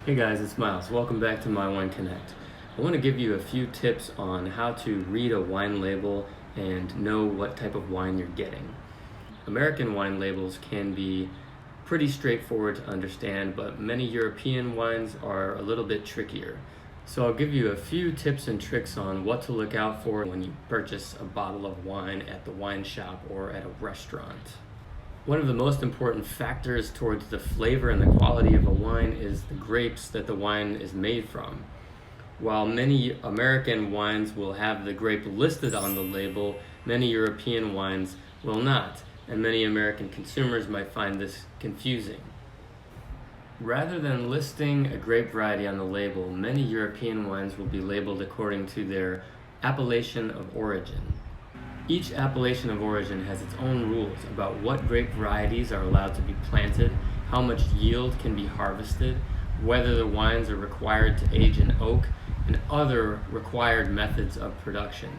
Hey guys, it's Miles. Welcome back to My Wine Connect. I want to give you a few tips on how to read a wine label and know what type of wine you're getting. American wine labels can be pretty straightforward to understand, but many European wines are a little bit trickier. So I'll give you a few tips and tricks on what to look out for when you purchase a bottle of wine at the wine shop or at a restaurant. One of the most important factors towards the flavor and the quality of a wine is the grapes that the wine is made from. While many American wines will have the grape listed on the label, many European wines will not, and many American consumers might find this confusing. Rather than listing a grape variety on the label, many European wines will be labeled according to their appellation of origin. Each appellation of origin has its own rules about what grape varieties are allowed to be planted, how much yield can be harvested, whether the wines are required to age in oak, and other required methods of production.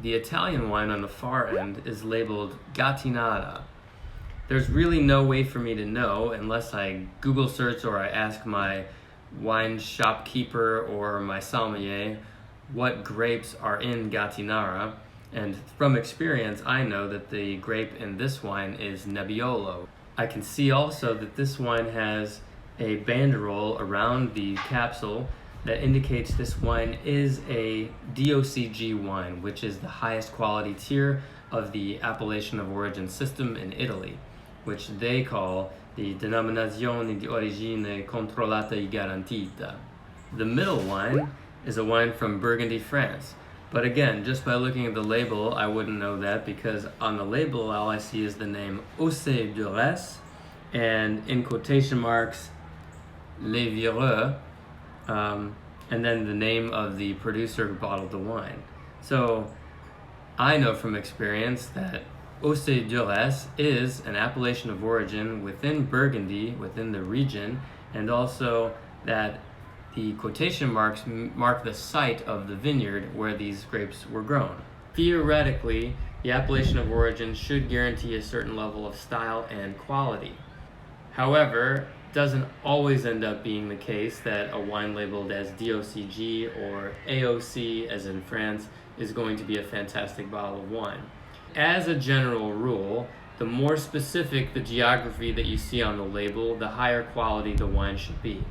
The Italian wine on the far end is labeled Gattinara. There's really no way for me to know unless I Google search or I ask my wine shopkeeper or my sommelier what grapes are in Gattinara. And from experience, I know that the grape in this wine is Nebbiolo. I can see also that this wine has a banderole around the capsule that indicates this wine is a DOCG wine, which is the highest quality tier of the appellation of origin system in Italy, which they call the Denominazione di Origine Controllata e Garantita. The middle wine is a wine from Burgundy, France. But again, just by looking at the label, I wouldn't know that because on the label, all I see is the name Océ de Res and in quotation marks, Les Vireux, and then the name of the producer who bottled the wine. So I know from experience that Océ de Res is an appellation of origin within Burgundy, within the region, and also that the quotation marks mark the site of the vineyard where these grapes were grown. Theoretically, the appellation of origin should guarantee a certain level of style and quality. However, it doesn't always end up being the case that a wine labeled as DOCG or AOC, as in France, is going to be a fantastic bottle of wine. As a general rule, the more specific the geography that you see on the label, the higher quality the wine should be.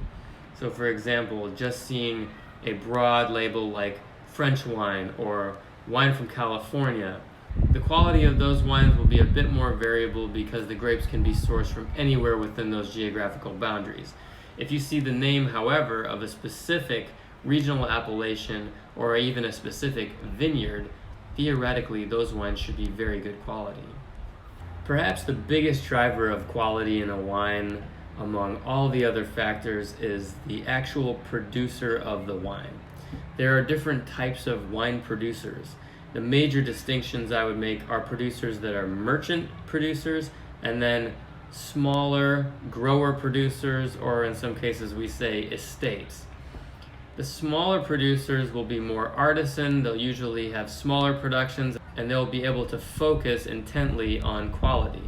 So for example, just seeing a broad label like French wine or wine from California, the quality of those wines will be a bit more variable because the grapes can be sourced from anywhere within those geographical boundaries. If you see the name, however, of a specific regional appellation or even a specific vineyard, theoretically those wines should be very good quality. Perhaps the biggest driver of quality in a wine among all the other factors is the actual producer of the wine. There are different types of wine producers. The major distinctions I would make are producers that are merchant producers and then smaller grower producers, or in some cases we say estates. The smaller producers will be more artisan, they'll usually have smaller productions, and they'll be able to focus intently on quality.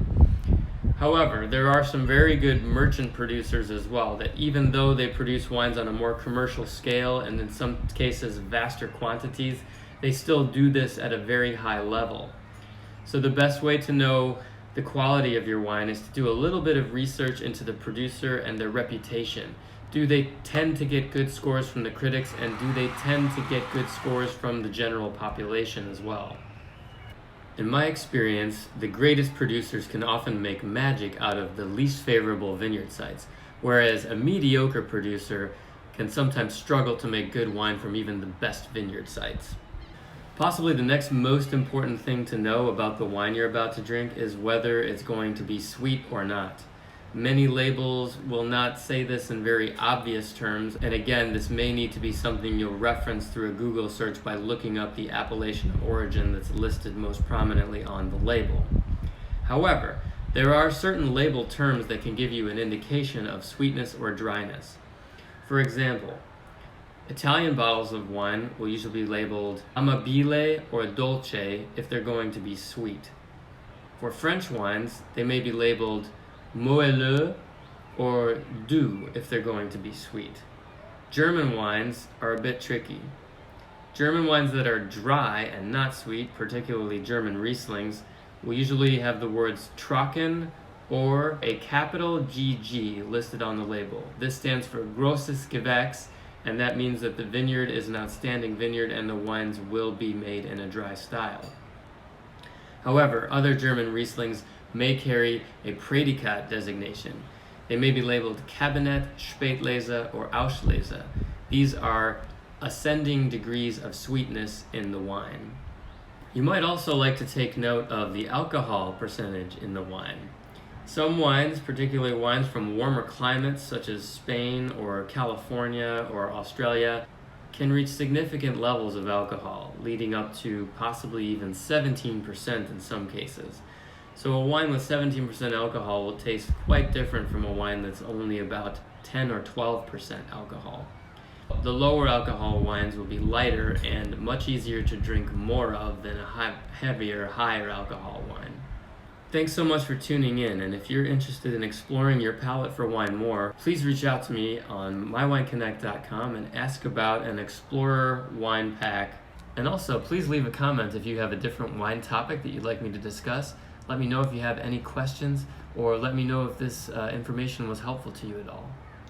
However, there are some very good merchant producers as well that even though they produce wines on a more commercial scale and in some cases vaster quantities, they still do this at a very high level. So the best way to know the quality of your wine is to do a little bit of research into the producer and their reputation. Do they tend to get good scores from the critics, and do they tend to get good scores from the general population as well? In my experience, the greatest producers can often make magic out of the least favorable vineyard sites, whereas a mediocre producer can sometimes struggle to make good wine from even the best vineyard sites. Possibly the next most important thing to know about the wine you're about to drink is whether it's going to be sweet or not. Many labels will not say this in very obvious terms, and again, this may need to be something you'll reference through a Google search by looking up the appellation of origin that's listed most prominently on the label. However, there are certain label terms that can give you an indication of sweetness or dryness. For example, Italian bottles of wine will usually be labeled amabile or dolce if they're going to be sweet. For French wines, they may be labeled moelleux or do if they're going to be sweet. German wines are a bit tricky. German wines that are dry and not sweet, particularly German Rieslings, will usually have the words Trocken or a capital GG listed on the label. This stands for Grosses Gewächs, and that means that the vineyard is an outstanding vineyard and the wines will be made in a dry style. However, other German Rieslings may carry a Prädikat designation. They may be labeled Kabinett, Spätlese, or Auslese. These are ascending degrees of sweetness in the wine. You might also like to take note of the alcohol percentage in the wine. Some wines, particularly wines from warmer climates such as Spain or California or Australia, can reach significant levels of alcohol, leading up to possibly even 17% in some cases. So a wine with 17% alcohol will taste quite different from a wine that's only about 10 or 12% alcohol. The lower alcohol wines will be lighter and much easier to drink more of than a heavier, higher alcohol wine. Thanks so much for tuning in, and if you're interested in exploring your palate for wine more, please reach out to me on mywineconnect.com and ask about an Explorer wine pack. And also, please leave a comment if you have a different wine topic that you'd like me to discuss. Let me know if you have any questions, or let me know if this information was helpful to you at all.